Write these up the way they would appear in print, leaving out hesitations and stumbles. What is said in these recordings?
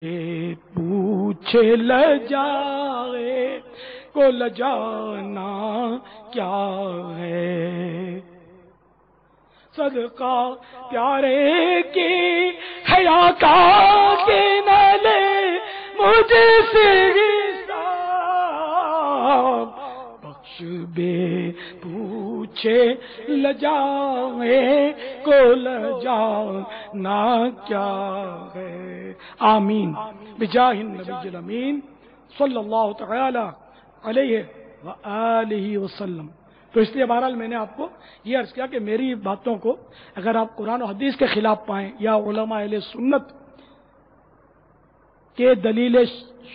پوچھے لجائے کو لجانا کیا ہے، صدقہ پیارے کی حیا کا کہ نہ لے مجھ سے حساب، بخش بے پوچھے لجائے کو لجانا کیا ہے۔ آمین بجاہ النبی الامین صلی اللہ تعالی علیہ وآلہ وسلم۔ تو اس لیے بہرحال میں نے آپ کو یہ عرض کیا کہ میری باتوں کو اگر آپ قرآن و حدیث کے خلاف پائیں یا علماء اہل سنت کے دلیل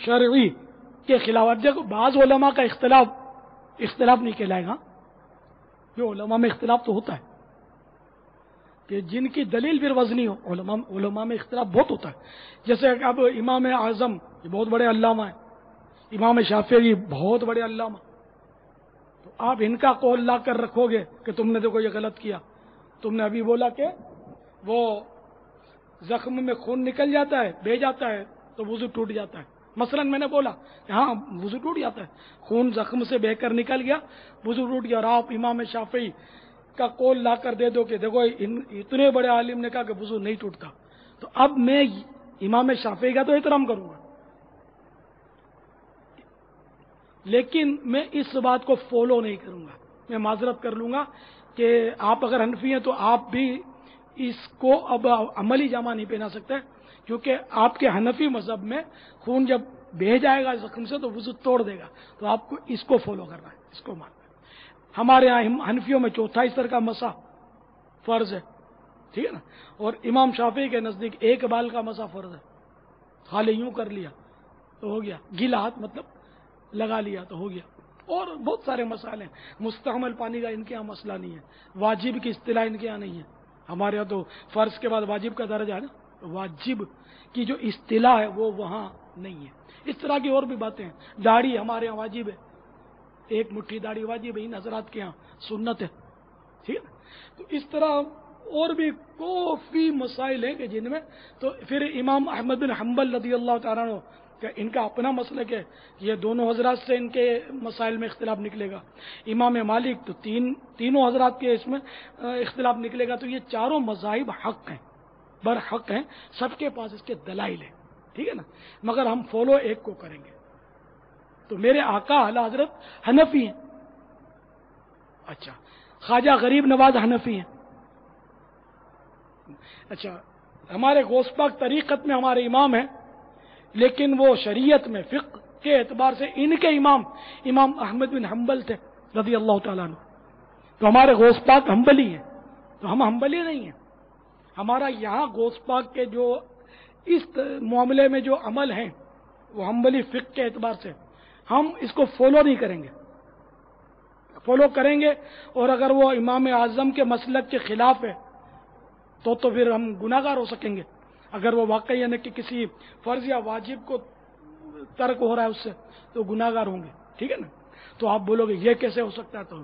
شرعی کے خلاف، دیکھو بعض علماء کا اختلاف نہیں کہلائے گا، جو علماء میں اختلاف تو ہوتا ہے کہ جن کی دلیل پھر وزنی ہو، علماء میں اختلاف بہت ہوتا ہے۔ جیسے اب امام اعظم یہ بہت بڑے علامہ ہیں، امام شافعی بہت بڑے علامہ، تو آپ ان کا قول لا کر رکھو گے کہ تم نے دیکھو یہ غلط کیا، تم نے ابھی بولا کہ وہ زخم میں خون نکل جاتا ہے، بہہ جاتا ہے تو وضو ٹوٹ جاتا ہے، مثلا میں نے بولا کہ ہاں وضو ٹوٹ جاتا ہے، خون زخم سے بہہ کر نکل گیا وضو ٹوٹ گیا، اور آپ امام شافعی کا قول لا کر دے دو کہ دیکھو اتنے بڑے عالم نے کہا کہ وضو نہیں ٹوٹتا، تو اب میں امام شافعی کا تو احترام کروں گا، لیکن میں اس بات کو فالو نہیں کروں گا، میں معذرت کر لوں گا کہ آپ اگر حنفی ہیں تو آپ بھی اس کو اب عملی جامہ نہیں پہنا سکتے، کیونکہ آپ کے حنفی مذہب میں خون جب بہہ جائے گا زخم سے تو وضو توڑ دے گا، تو آپ کو اس کو فالو کرنا ہے، اس کو ماننا ہے۔ ہمارے یہاں حنفیوں میں چوتھا حصہ کا مسح فرض ہے، ٹھیک ہے نا، اور امام شافعی کے نزدیک ایک بال کا مسح فرض ہے، خالی یوں کر لیا تو ہو گیا، گیلا ہاتھ مطلب لگا لیا تو ہو گیا، اور بہت سارے مسائل ہیں۔ مستعمل پانی کا ان کے یہاں مسئلہ نہیں ہے، واجب کی اصطلاح ان کے یہاں نہیں ہے، ہمارے یہاں تو فرض کے بعد واجب کا درجہ ہے نا، واجب کی جو اصطلاح ہے وہ وہاں نہیں ہے۔ اس طرح کی اور بھی باتیں ہیں، داڑھی ہمارے یہاں واجب ہے، ایک مٹھی داڑھی واجب ہے، ان حضرات کے یہاں سنت ہے، ٹھیک ہے۔ تو اس طرح اور بھی کافی مسائل ہیں کہ جن میں تو پھر امام احمد بن حنبل رضی اللہ تعالیٰ عنہ کہ ان کا اپنا مسلک ہے، یہ دونوں حضرات سے ان کے مسائل میں اختلاف نکلے گا، امام مالک تو تینوں حضرات کے اس میں اختلاف نکلے گا، تو یہ چاروں مذاہب حق ہیں، برحق ہیں، سب کے پاس اس کے دلائل ہیں، ٹھیک ہے نا، مگر ہم فالو ایک کو کریں گے۔ تو میرے آقا اعلی حضرت حنفی ہیں، اچھا خواجہ غریب نواز حنفی ہیں، اچھا ہمارے غوث پاک طریقت میں ہمارے امام ہیں، لیکن وہ شریعت میں فقہ کے اعتبار سے ان کے امام احمد بن حنبل تھے رضی اللہ تعالیٰ عنہ، تو ہمارے غوث پاک حنبلی ہیں، تو ہم حنبلی نہیں ہیں، ہمارا یہاں غوث پاک کے جو اس معاملے میں جو عمل ہیں وہ حنبلی فقہ کے اعتبار سے ہم اس کو فالو نہیں کریں گے، فالو کریں گے اور اگر وہ امام اعظم کے مسلک کے خلاف ہے تو پھر ہم گناہگار ہو سکیں گے، اگر وہ واقعی یعنی کہ کسی فرض یا واجب کو ترک ہو رہا ہے اس سے تو گناہگار ہوں گے، ٹھیک ہے نا۔ تو آپ بولو گے یہ کیسے ہو سکتا ہے، تو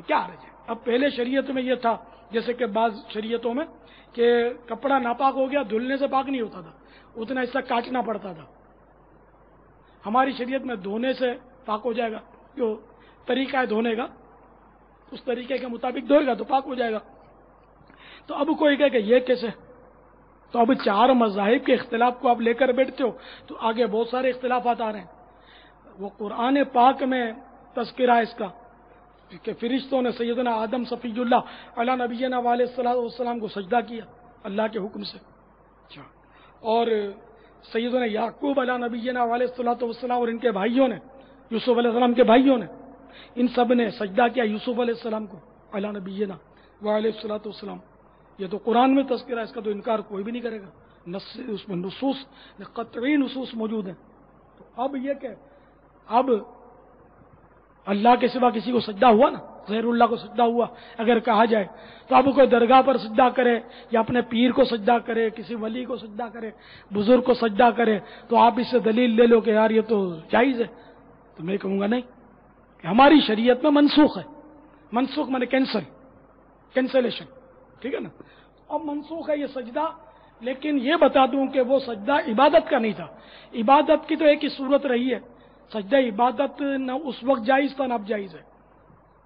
کیا حرج ہے؟ اب پہلے شریعت میں یہ تھا، جیسے کہ بعض شریعتوں میں کہ کپڑا ناپاک ہو گیا دھلنے سے پاک نہیں ہوتا تھا، اتنا حصہ کاٹنا پڑتا تھا، ہماری شریعت میں دھونے سے پاک ہو جائے گا، جو طریقہ ہے دھونے کا اس طریقے کے مطابق دھوئے گا تو پاک ہو جائے گا۔ تو اب کوئی کہے کہ یہ کیسے، تو اب چار مذاہب کے اختلاف کو آپ لے کر بیٹھتے ہو تو آگے بہت سارے اختلافات آ رہے ہیں۔ وہ قرآن پاک میں تذکرہ ہے اس کا کہ فرشتوں نے سیدنا آدم صفی اللہ علی نبینا علیہ السلام کو سجدہ کیا اللہ کے حکم سے، اور سیدنا یعقوب علی نبینا علیہ السلام اور ان کے بھائیوں نے، یوسف علیہ السلام کے بھائیوں نے، ان سب نے سجدہ کیا یوسف علیہ السلام کو علی نبینا علیہ السلام۔ یہ تو قرآن میں تذکرہ ہے، اس کا تو انکار کوئی بھی نہیں کرے گا، اس میں نصوص قطعی نصوص موجود ہیں۔ تو اب یہ کہ اب اللہ کے سوا کسی کو سجدہ ہوا نا، غیر اللہ کو سجدہ ہوا اگر کہا جائے تو اب کوئی درگاہ پر سجدہ کرے یا اپنے پیر کو سجدہ کرے، کسی ولی کو سجدہ کرے، بزرگ کو سجدہ کرے، تو آپ اس سے دلیل لے لو کہ یار یہ تو جائز ہے، تو میں کہوں گا نہیں، کہ ہماری شریعت میں منسوخ ہے، منسوخ مانے کینسلیشن، ٹھیک ہے نا۔ اب منسوخ ہے یہ سجدہ، لیکن یہ بتا دوں کہ وہ سجدہ عبادت کا نہیں تھا. عبادت کی تو ایک ہی صورت رہی ہے. سجدہ عبادت نہ اس وقت جائز تھا نہ اب جائز ہے.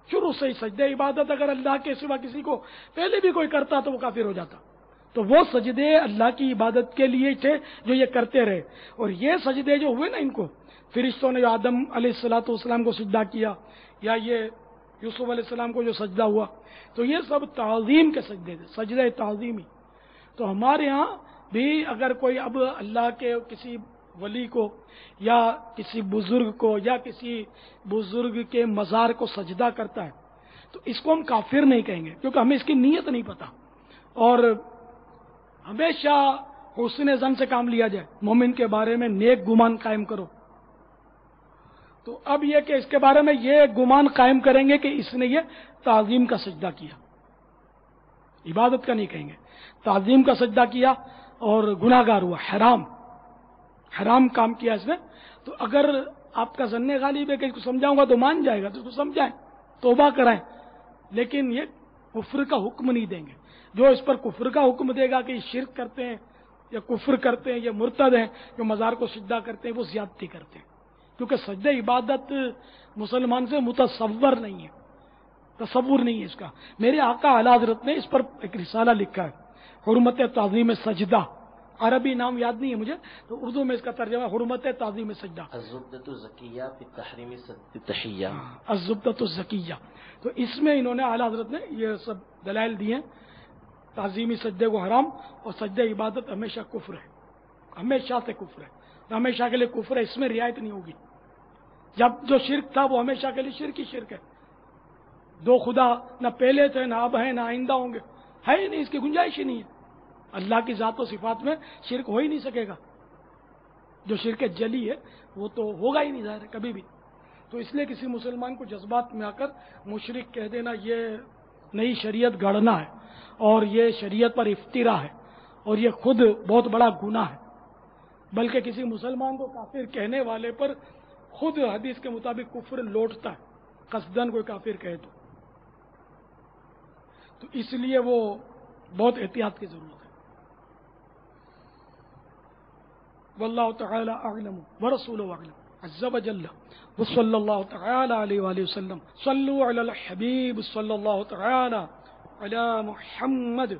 شروع سے ہی سجدہ عبادت اگر اللہ کے سوا کسی کو پہلے بھی کوئی کرتا تو وہ کافر ہو جاتا. تو وہ سجدے اللہ کی عبادت کے لیے تھے جو یہ کرتے رہے. اور یہ سجدے جو ہوئے نا ان کو، فرشتوں نے آدم علیہ الصلوۃ والسلام کو سجدہ کیا، یا یہ یوسف علیہ السلام کو جو سجدہ ہوا، تو یہ سب تعظیم کے سجدے تھے، سجدہ تعظیمی. تو ہمارے ہاں بھی اگر کوئی اب اللہ کے کسی ولی کو یا کسی بزرگ کو یا کسی بزرگ کے مزار کو سجدہ کرتا ہے تو اس کو ہم کافر نہیں کہیں گے، کیونکہ ہمیں اس کی نیت نہیں پتا. اور ہمیشہ حسن ظن سے کام لیا جائے. مومن کے بارے میں نیک گمان قائم کرو. تو اب یہ کہ اس کے بارے میں یہ گمان قائم کریں گے کہ اس نے یہ تعظیم کا سجدہ کیا، عبادت کا نہیں کہیں گے. تعظیم کا سجدہ کیا اور گناہ گار ہوا، حرام کام کیا اس نے. تو اگر آپ کا ظن غالب ہے کہ اس کو سمجھاؤں گا تو مان جائے گا تو اس کو سمجھائیں، توبہ کرائیں، لیکن یہ کفر کا حکم نہیں دیں گے. جو اس پر کفر کا حکم دے گا کہ یہ شرک کرتے ہیں یا کفر کرتے ہیں، یہ مرتد ہیں، جو مزار کو سجدہ کرتے ہیں، وہ زیادتی کرتے ہیں. کیونکہ سجدہ عبادت مسلمان سے متصور نہیں ہے، تصور نہیں ہے اس کا. میرے آقا اعلیٰ حضرت نے اس پر ایک رسالہ لکھا ہے، حرمت تعظیم سجدہ. عربی نام یاد نہیں ہے مجھے، تو اردو میں اس کا ترجمہ حرمت تعظیم سجدہ، الزبدۃ الزکیہ فی تحریم سجدۃ التحیہ. الزبدۃ الزکیہ. تو اس میں انہوں نے اعلیٰ حضرت نے یہ سب دلائل دیے ہیں. تعظیمی سجدے کو حرام، اور سجدہ عبادت ہمیشہ کفر ہے، ہمیشہ سے کفر ہے، ہمیشہ کے لیے کفر ہے، اس میں رعایت نہیں ہوگی. جب جو شرک تھا وہ ہمیشہ کے لیے شرک ہی شرک ہے. دو خدا نہ پہلے تھے، نہ اب ہیں، نہ آئندہ ہوں گے، ہے ہی نہیں، اس کی گنجائش ہی نہیں ہے. اللہ کی ذات و صفات میں شرک ہو ہی نہیں سکے گا. جو شرک جلی ہے وہ تو ہوگا ہی نہیں ظاہر ہے کبھی بھی. تو اس لیے کسی مسلمان کو جذبات میں آ کر مشرک کہہ دینا یہ نئی شریعت گڑھنا ہے، اور یہ شریعت پر افترا ہے، اور یہ خود بہت بڑا گناہ ہے. بلکہ کسی مسلمان کو کافر کہنے والے پر خود حدیث کے مطابق کفر لوٹتا ہے، قصدن کوئی کافر کہے تو اس لیے وہ بہت احتیاط کی ضرورت ہے. واللہ تعالی اعلم ورسولہ اعلم عز وجل وصلی اللہ تعالی علیہ وآلہ وسلم. صلوا علی الحبیب صلی اللہ تعالی علی محمد